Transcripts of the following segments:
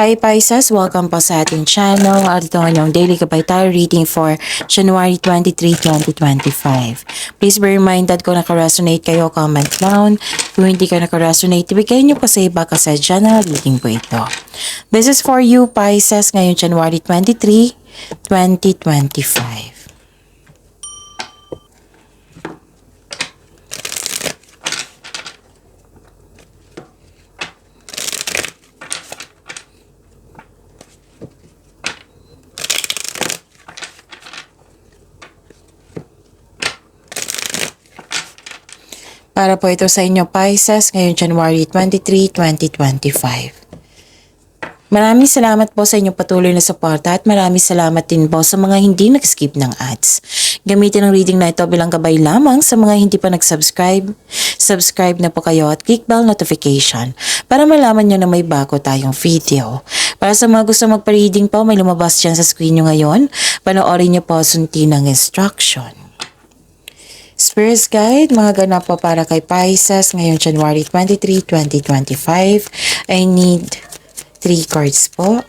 Hi Pisces! Welcome po sa ating channel. At ito ang inyong daily gabay tayo reading for January 23, 2025. Please be reminded kung naka-resonate kayo, comment down. Kung hindi ka naka-resonate, ibigay niyo po sa iba kasi general reading po ito. This is for you Pisces ngayong January 23, 2025. Para po ito sa inyo Pisces ngayong January 23, 2025. Maraming salamat po sa inyong patuloy na suporta at maraming salamat din po sa mga hindi nag-skip ng ads. Gamitin ang reading na ito bilang gabay lamang sa mga hindi pa nag-subscribe. Subscribe na po kayo at click bell notification para malaman nyo na may bago tayong video. Para sa mga gusto magpa-reading po, may lumabas dyan sa screen nyo ngayon. Panoorin nyo po sunti ng instruction. Spirit Guide, mga ganap po para kay Pisces ngayong January 23, 2025. I need 3 cards po.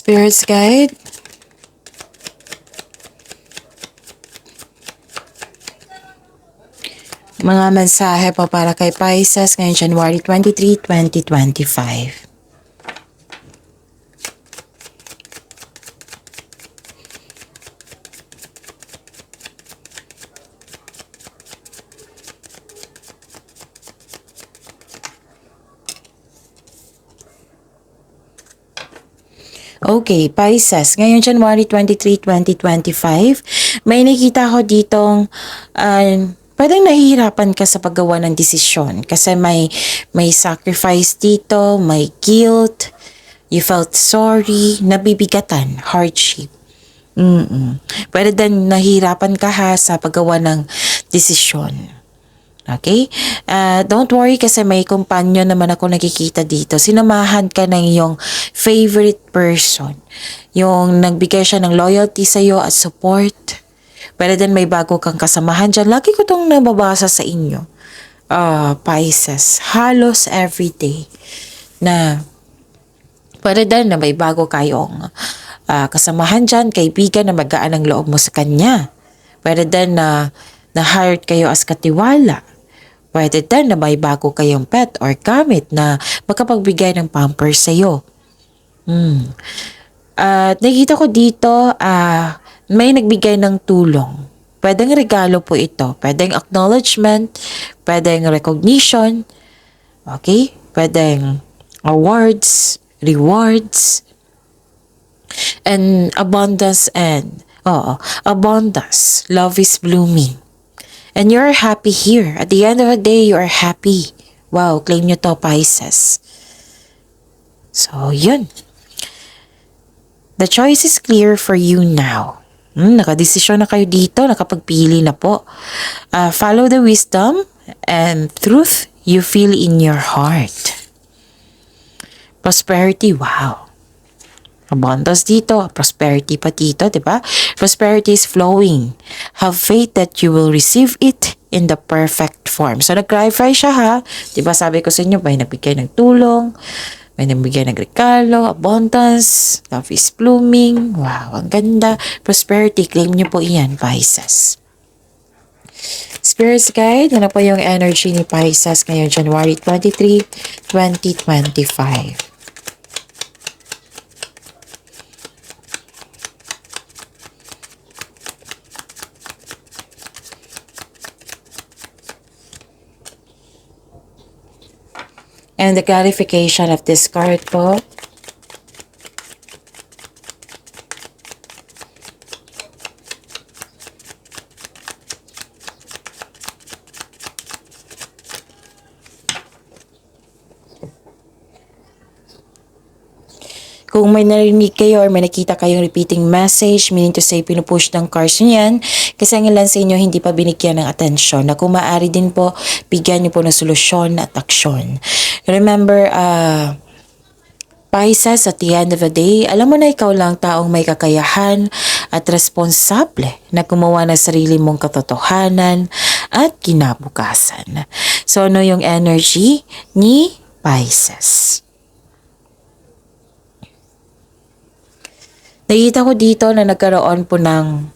Spirit's Guide. Mga mensahe po para kay Pisces ngayong January 23, 2025. Okay, Pisces, ngayong January 23, 2025, may nakita ko ditong pwedeng nahihirapan ka sa paggawa ng desisyon kasi may sacrifice dito, may guilt, you felt sorry, nabibigatan, hardship. Pwede din nahihirapan ka ha sa paggawa ng desisyon. Okay? Don't worry kasi may companion naman ako nakikita dito. Sinamahan ka ng iyong favorite person. Yung nagbigay siya ng loyalty sa iyo at support. Pero din may bago kang kasamahan dyan. Lagi ko itong nababasa sa inyo. Pisces, halos everyday na pwede din na may bago kayong kasamahan dyan, kaibigan na magaan ang loob mo sa kanya. Pwede din na na-hired kayo as katiwala. Pwede din na may bago kayong pet or gamit na makapagbigay ng pampers sa iyo. At nakita ko dito, may nagbigay ng tulong. Pwedeng regalo po ito. Pwedeng acknowledgement, pwedeng recognition, okay? Pwedeng awards, rewards, and abundance abundance. Love is blooming. And you're happy here. At the end of the day, you are happy. Wow, claim nyo to, Pisces. So, yun. The choice is clear for you now. Nakadesisyon na kayo dito, nakapagpili na po. Follow the wisdom and truth you feel in your heart. Prosperity, wow. Abundance dito, prosperity pa dito, di ba? Prosperity is flowing. Have faith that you will receive it in the perfect form. So, nag-clarify siya ha. Di ba sabi ko sa inyo, may nagbigay ng tulong, may nagbigay ng regalo, abundance, love is blooming. Wow, ang ganda. Prosperity, claim niyo po iyan, Pisces. Spirit's Guide, ano po yung energy ni Pisces ngayong January 23, 2025? And the clarification of this card po. Kung may narinig kayo or may nakita kayong repeating message, meaning to say pinupush ng cards nyo yan, kasi ang ilan sa inyo hindi pa binigyan ng atensyon, na kung maaari din po, bigyan nyo po ng solusyon at aksyon. Remember, Pisces, at the end of the day, alam mo na ikaw lang taong may kakayahan at responsable na gumawa ng sarili mong katotohanan at kinabukasan. So, ano yung energy ni Pisces? Nakita ko dito na nagkaroon po ng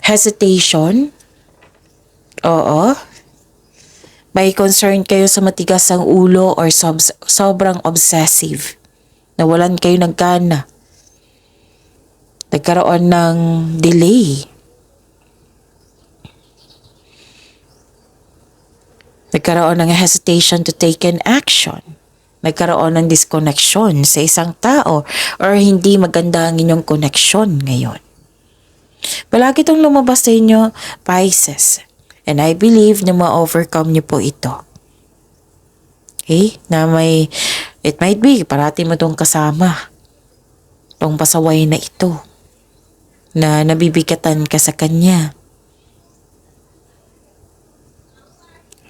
hesitation. Oo. May concern kayo sa matigas ang ulo or sobrang obsessive. Nawalan kayo ng gana. Nagkaroon ng delay. Nagkaroon ng hesitation to take an action. Nagkaroon ng disconnection sa isang tao or hindi maganda ang inyong connection ngayon. Palagi itong lumabas sa inyo, Pisces. And I believe na ma-overcome niyo po ito. Okay? It might be, parati mo itong kasama. Itong pasaway na ito. Na nabibigatan ka sa kanya.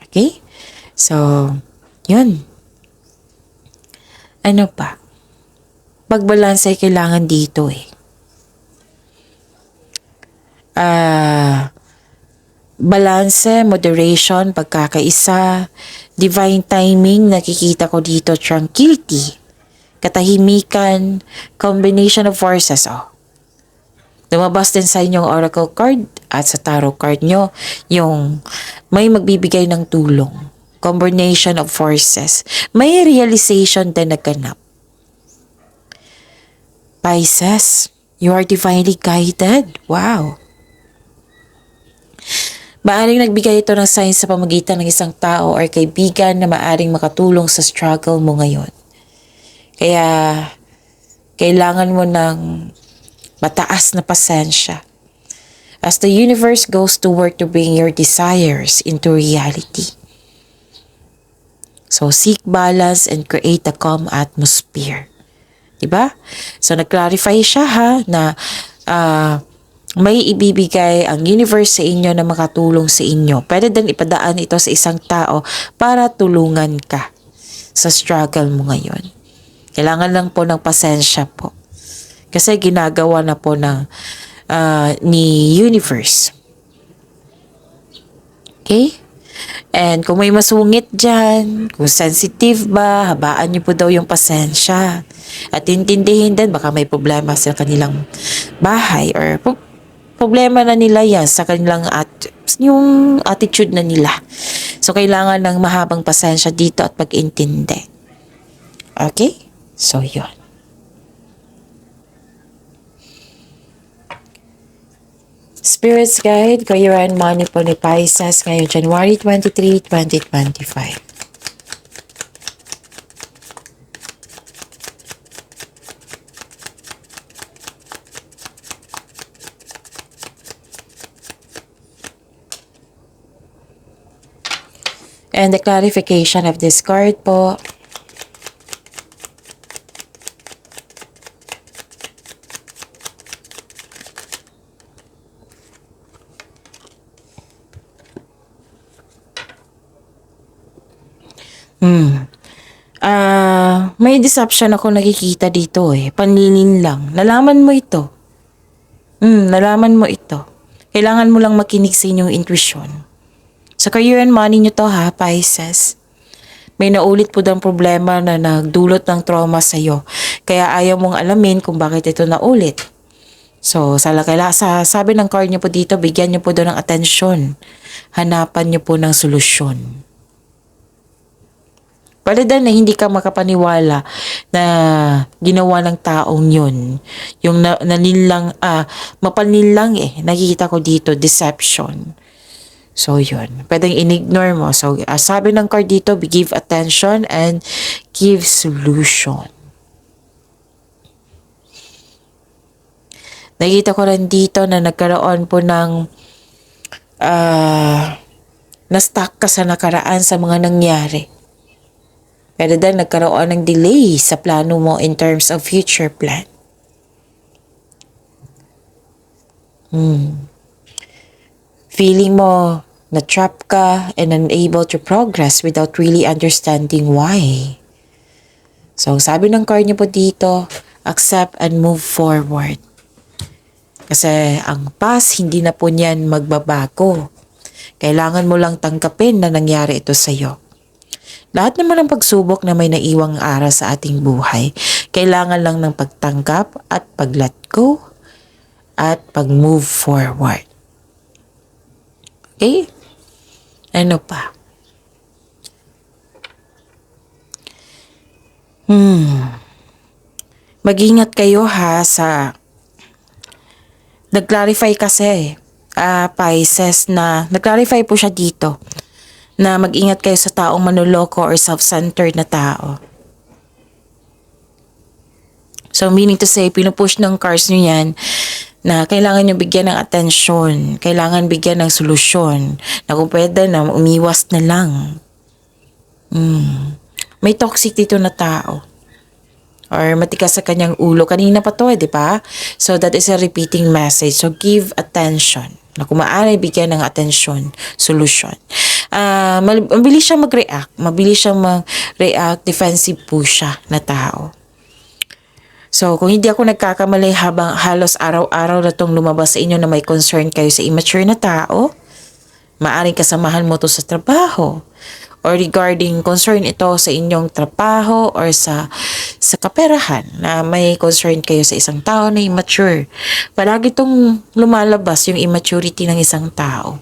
Okay? So, yun. Ano pa? Pagbalanse ay kailangan dito eh. Balanse, moderation, pagkakaisa, divine timing, nakikita ko dito, tranquility, katahimikan, combination of forces. Lumabas din sa inyong oracle card at sa tarot card nyo yung may magbibigay ng tulong. Combination of forces. May realization din naganap. Pisces, you are divinely guided. Wow. Maaring nagbigay ito ng sign sa pamagitan ng isang tao or kaibigan na maaring makatulong sa struggle mo ngayon. Kaya, kailangan mo ng mataas na pasensya as the universe goes to work to bring your desires into reality. So, seek balance and create a calm atmosphere. Diba? So, nag-clarify siya na may ibibigay ang universe sa inyo na makatulong sa inyo. Pwede din ipadaan ito sa isang tao para tulungan ka sa struggle mo ngayon. Kailangan lang po ng pasensya po. Kasi ginagawa na po ni universe. Okay? And kung may masungit dyan, kung sensitive ba, habaan niyo po daw yung pasensya. At intindihin din, baka may problema sa kanilang bahay or problema na nila yan sa kanilang yung attitude na nila. So, kailangan ng mahabang pasensya dito at pag-intindi. Okay? So, yun. Spirit's Guide, Career and Money po ni Pisces ngayong January 23, 2025. And the clarification of this card po. May deception ako nakikita dito eh. Panlilin lang. Nalaman mo ito. Nalaman mo ito. Kailangan mo lang makinig sa inyong intuition. Sa career and money nyo to ha, Pisces. May naulit po ng problema na nagdulot ng trauma sa'yo. Kaya ayaw mong alamin kung bakit ito naulit. So, sabi ng card nyo po dito, bigyan nyo po doon ng atensyon. Hanapan nyo po ng solusyon. Pwede din na hindi ka makapaniwala na ginawa ng taong yun. Yung mapanlinlang nakikita ko dito, deception. So, yun. Pwedeng in-ignore mo. So, sabi ng card dito, give attention and give solution. Nakita ko rin dito na nagkaroon po ng na-stuck ka sa nakaraan sa mga nangyari. Pero dahil nagkaroon ng delay sa plano mo in terms of future plan. Feeling mo na-trap ka and unable to progress without really understanding why. So, sabi ng card niyo po dito, accept and move forward. Kasi ang past, hindi na po niyan magbabago. Kailangan mo lang tanggapin na nangyari ito sa'yo. Lahat naman ng pagsubok na may naiwang aral sa ating buhay, kailangan lang ng pagtanggap at pag-let go at pag-move forward. Okay? Ano pa? Mag-ingat kayo ha sa nag-clarify kasi Pisces na nag-clarify po siya dito na mag-ingat kayo sa taong manuloko or self-centered na tao. So meaning to say, pinupush ng cards nyo yan na kailangan nyo bigyan ng atensyon, kailangan bigyan ng solusyon, na kung pwede na umiwas na lang. May toxic dito na tao. Or matigas sa kanyang ulo. Kanina pa to di ba? So that is a repeating message. So give attention. Na kung maaari bigyan ng atensyon, solution. Mabilis siya mag-react. Mabilis siya mag-react. Defensive po siya na tao. So, kung hindi ako nagkakamali habang halos araw-araw na itong lumabas sa inyo na may concern kayo sa immature na tao, maaring kasamahan mo to sa trabaho. Or regarding concern ito sa inyong trabaho or sa kaperahan na may concern kayo sa isang tao na immature. Palagi itong lumalabas yung immaturity ng isang tao.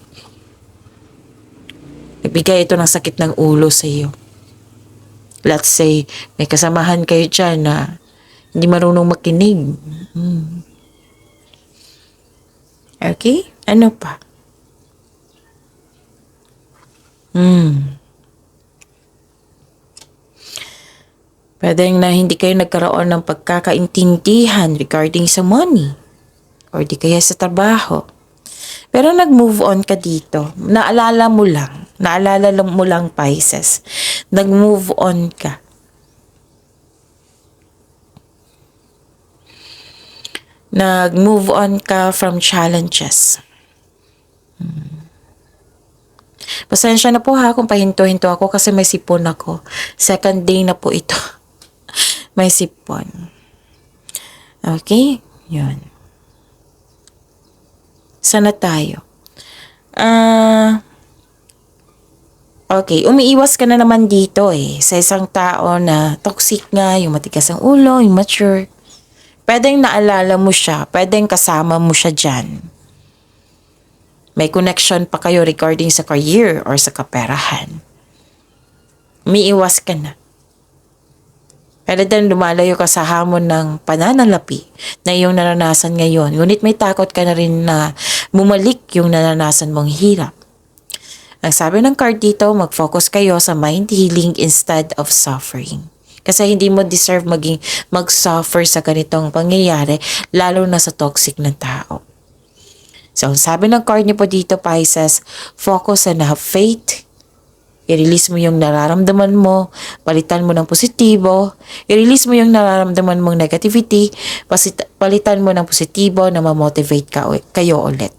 Nagbigay ito ng sakit ng ulo sa iyo. Let's say, may kasamahan kayo dyan na hindi marunong makinig. Okay? Ano pa? Pwedeng na hindi kayo nagkaroon ng pagkakaintindihan regarding sa money or di kaya sa trabaho. Pero nag-move on ka dito. Naalala mo lang Pisces. Nag-move on ka. Nag-move on ka from challenges. Pasensya na po ha kung pahinto-hinto ako kasi may sipon ako. Second day na po ito. May sipon. Okay? Yun. Sana tayo. Okay, umiiwas ka na naman dito sa isang tao na toxic nga, yung matigas ang ulo, yung mature. Pwedeng naalala mo siya, pwedeng kasama mo siya dyan. May connection pa kayo regarding sa career or sa kaperahan. Umiiwas ka na. Pero din lumalayo ka sa hamon ng pananalapi na iyong naranasan ngayon. Ngunit may takot ka na rin na bumalik yung naranasan mong hirap. Ang sabi ng card dito, mag-focus kayo sa mind healing instead of suffering. Kasi hindi mo deserve mag-suffer sa ganitong pangyayari, lalo na sa toxic na tao. So, sabi ng card niyo po dito, Pisces, focus and have faith. I-release mo yung nararamdaman mo, palitan mo ng positibo. I-release mo yung nararamdaman mong negativity, palitan mo ng positibo na ma-motivate kayo ulit.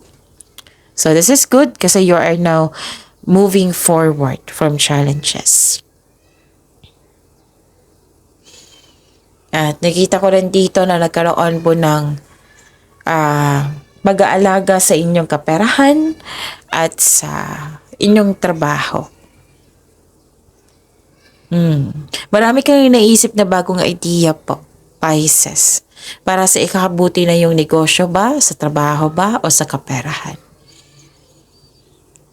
So, this is good kasi you are now moving forward from challenges. At nakita ko rin dito na nagkaroon po ng mag-aalaga sa inyong kaperahan at sa inyong trabaho. Marami kang naisip na bagong idea po, Pisces. Para sa ikakabuti na yung negosyo ba, sa trabaho ba, o sa kaperahan.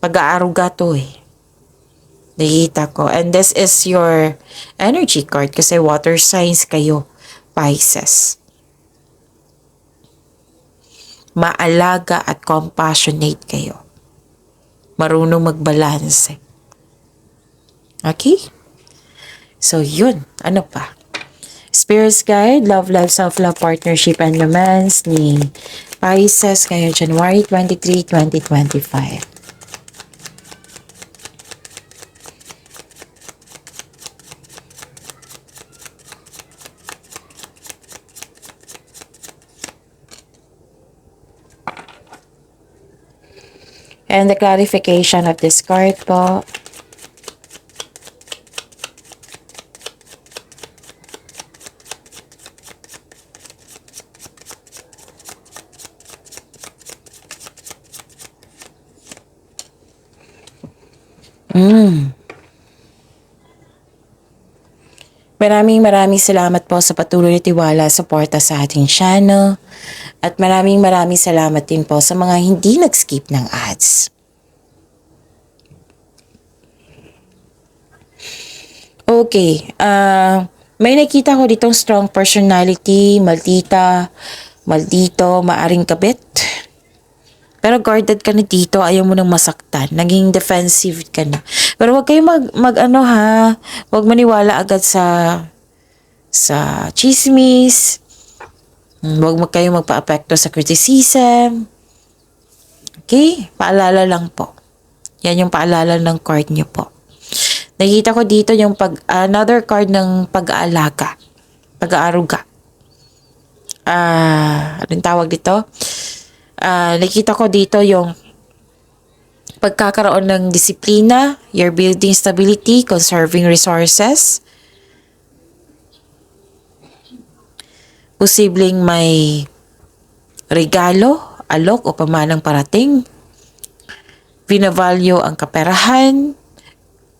Pag-aaruga to nakita ko. And this is your energy card kasi water signs kayo, Pisces. Maalaga at compassionate kayo. marunong magbalance. Okay? So, yun. Ano pa? Spirit's Guide, Love Life, Self-Love, Partnership, and Romance ni Pisces ngayong January 23, 2025. And the clarification of this card po. Maraming salamat po sa patuloy na tiwala, suporta sa ating channel. At maraming salamat din po sa mga hindi nag-skip ng ads. Okay, may nakita ko ditong strong personality, maldito, maaring kabit. Pero guarded ka na dito, ayaw mo nang masaktan. Naging defensive ka na. Pero wag kayo wag maniwala agad sa chismis. Wag kayo magpa-apekto sa criticism. Okay? Paalala lang po. Yan yung paalala ng card niyo po. Nakita ko dito yung another card ng pag-aalaga. Pag-aaruga. Anong tawag dito? Nakita ko dito yung pagkakaroon ng disiplina, you're building stability, conserving resources. Posibleng may regalo, alok o pamanang parating. Binavalue ang kaperahan,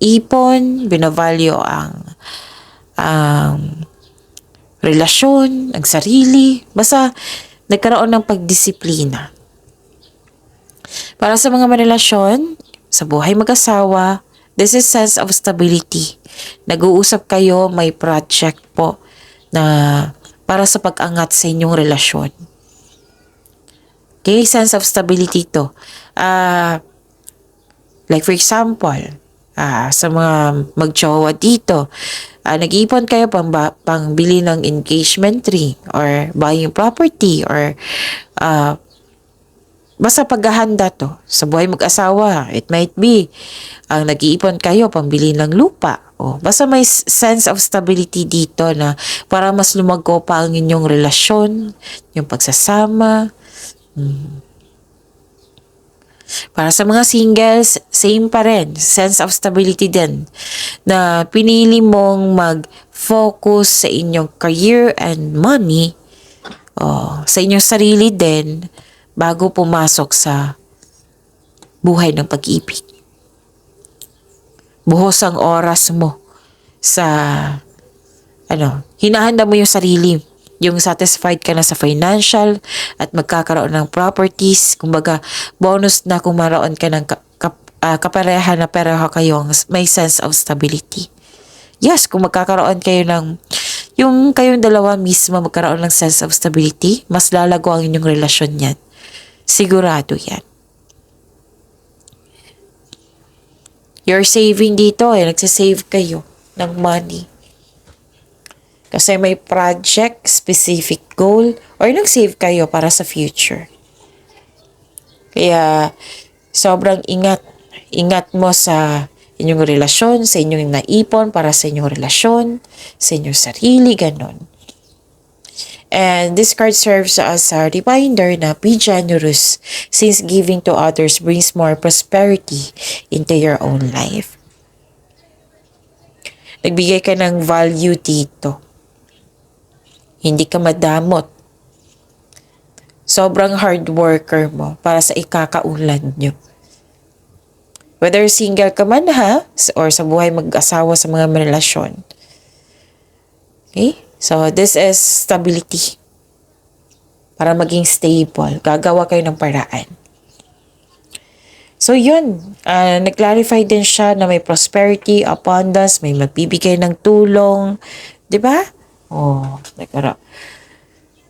ipon, binavalue ang relasyon, ang sarili. Basta nagkaroon ng pagdisiplina. Para sa mga marelasyon, sa buhay mag-asawa, this is sense of stability. Nag-uusap kayo, may project po na para sa pag-angat sa inyong relasyon. Okay, sense of stability to. Like for example, sa mga mag-jowa dito, nag-iipon kayo pangbili ng engagement ring or buying property or basta paghahanda to sa buhay mag-asawa. It might be nag-iipon kayo pangbili ng lupa o basta may sense of stability dito na para mas lumago pa ang inyong relasyon, yung pagsasama. Para sa mga singles, same pa rin. Sense of stability din. Na pinili mong mag-focus sa inyong career and money, sa inyong sarili din, bago pumasok sa buhay ng pag-ibig. Buhos ang oras mo sa, hinahanda mo yung sarili. Yung satisfied ka na sa financial at magkakaroon ng properties. Kumbaga, bonus na kung maroon ka ng kapareha na pareho kayong may sense of stability. Yes, kung magkakaroon kayo yung kayong dalawa mismo magkaroon ng sense of stability, mas lalago ang inyong relasyon yan. Sigurado yan. You're saving dito nagsasave kayo ng money. Kasi may project, specific goal, or nag-save kayo para sa future. Kaya, sobrang ingat. Ingat mo sa inyong relasyon, sa inyong naipon para sa inyong relasyon, sa inyong sarili, ganon. And this card serves as a reminder na be generous since giving to others brings more prosperity into your own life. Nagbigay ka ng value dito. Hindi ka madamot. Sobrang hard worker mo para sa ikakaunlad nyo. Whether single ka man or sa buhay mag-asawa sa mga relasyon. Okay? So, this is stability. Para maging stable. Gagawa kayo ng paraan. So, yun. Nag-clarify din siya na may prosperity, abundance, may magbibigay ng tulong. Diba? Nagkaroon.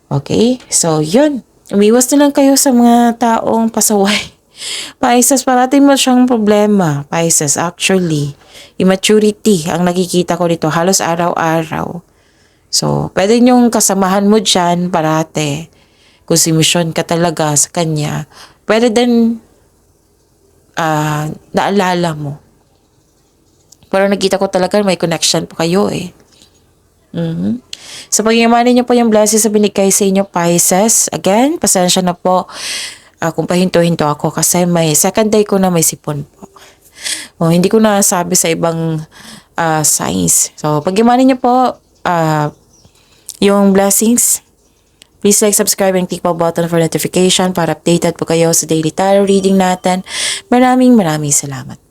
Okay? So, yun. Umiwas na lang kayo sa mga taong pasaway. Pisces, parating mo siyang problema. Pisces, actually. Immaturity ang nakikita ko dito halos araw-araw. So, pwede niyong kasamahan mo dyan parate. Kung simisyon ka talaga sa kanya, pwede din naalala mo. Pero nakita ko talaga may connection pa kayo eh. So, pagyamanin niyo po yung blessings sa binigay sa inyo, Pisces. Again, pasensya na po kung pahinto-hinto ako kasi may second day ko na may sipon po. Hindi ko na sabi sa ibang signs. So, pagyamanin niyo po yung blessings. Please like, subscribe, and click po button for notification para updated po kayo sa daily tarot reading natin. Maraming salamat.